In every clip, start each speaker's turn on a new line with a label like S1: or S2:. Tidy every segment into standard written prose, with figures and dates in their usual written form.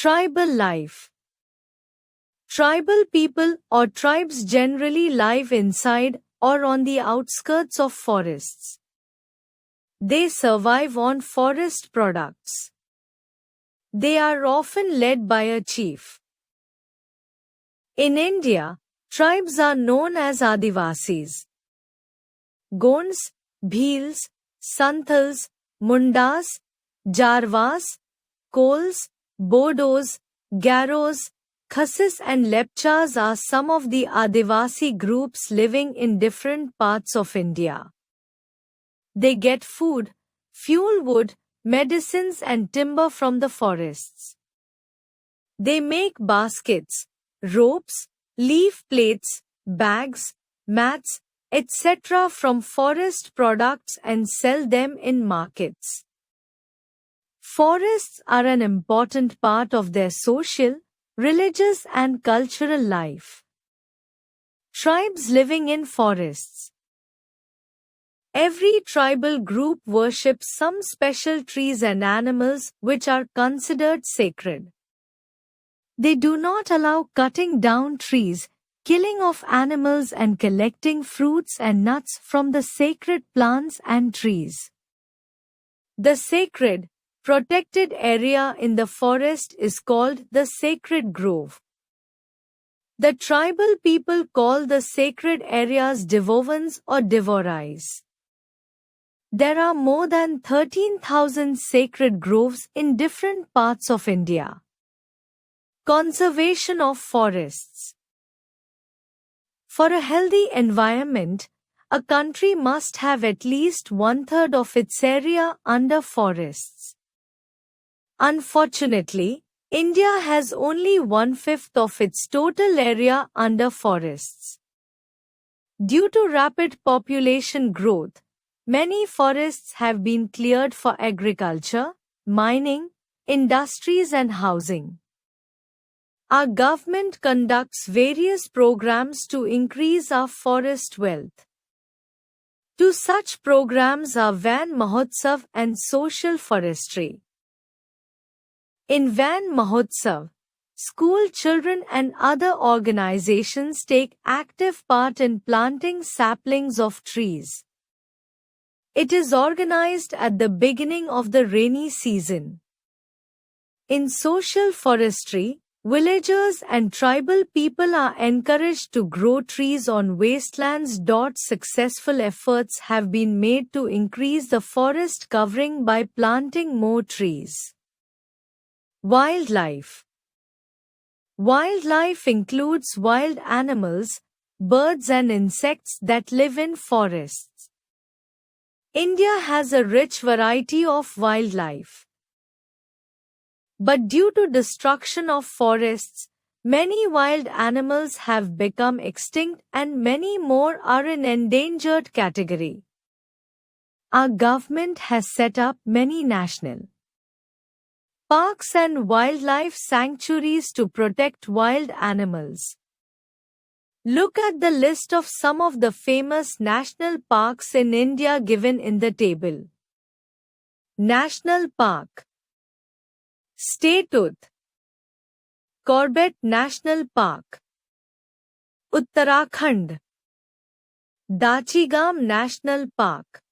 S1: Tribal life. Tribal people or tribes generally live inside or on the outskirts of forests. They survive on forest products. They are often led by a chief. In India, tribes are known as Adivasis. Gonds, Bhils, Santals, Mundas, Jarwas, Kols, Bodos, Garos, Khassis and Lepchas are some of the Adivasi groups living in different parts of India. They get food, fuel wood, medicines and timber from the forests. They make baskets, ropes, leaf plates, bags, mats, etc. from forest products and sell them in markets. Forests are an important part of their social, religious and cultural life. Tribes living in forests. Every tribal group worships some special trees and animals which are considered sacred. They do not allow cutting down trees, killing of animals and collecting fruits and nuts from the sacred plants and trees. The sacred, protected area in the forest is called the sacred grove. The tribal people call the sacred areas Devovans or Devorais. There are more than 13,000 sacred groves in different parts of India. Conservation of forests. For a healthy environment, a country must have at least 1/3 of its area under forests. Unfortunately, India has only 1/5 of its total area under forests. Due to rapid population growth, many forests have been cleared for agriculture, mining, industries and housing. Our government conducts various programs to increase our forest wealth. Two such programs are Van Mahotsav and Social Forestry. In Van Mahotsav, school children and other organizations take active part in planting saplings of trees. It is organized at the beginning of the rainy season. In social forestry, villagers and tribal people are encouraged to grow trees on wastelands. Successful efforts have been made to increase the forest covering by planting more trees. Wildlife. Wildlife includes wild animals, birds and insects that live in forests. India has a rich variety of wildlife. But due to destruction of forests, many wild animals have become extinct and many more are in endangered category. Our government has set up many national parks and wildlife sanctuaries to protect wild animals. Look at the list of some of the famous national parks in India given in the table. National Park. Stay Tooth. Corbett National Park. Uttarakhand. Dachigam National Park.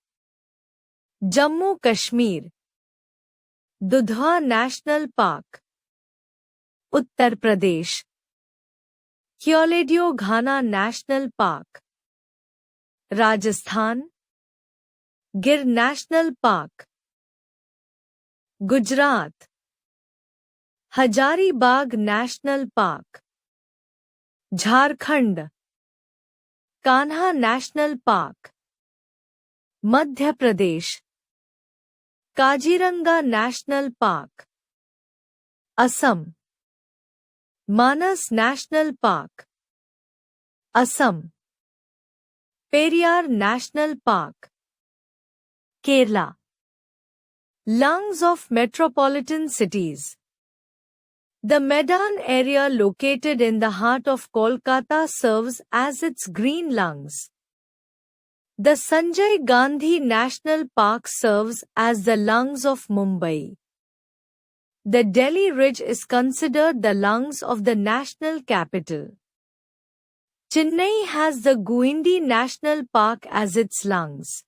S1: Jammu Kashmir. Dudhwa National Park. Uttar Pradesh. Keoladeo Ghana National Park. Rajasthan. Gir National Park. Gujarat. Hazaribagh National Park. Jharkhand. Kanha National Park. Madhya Pradesh. Kaziranga National Park. Assam. Manas National Park. Assam. Periyar National Park. Kerala. Lungs of metropolitan cities. The Medan area located in the heart of Kolkata serves as its green lungs. The Sanjay Gandhi National Park serves as the lungs of Mumbai. The Delhi Ridge is considered the lungs of the national capital. Chennai has the Guindi National Park as its lungs.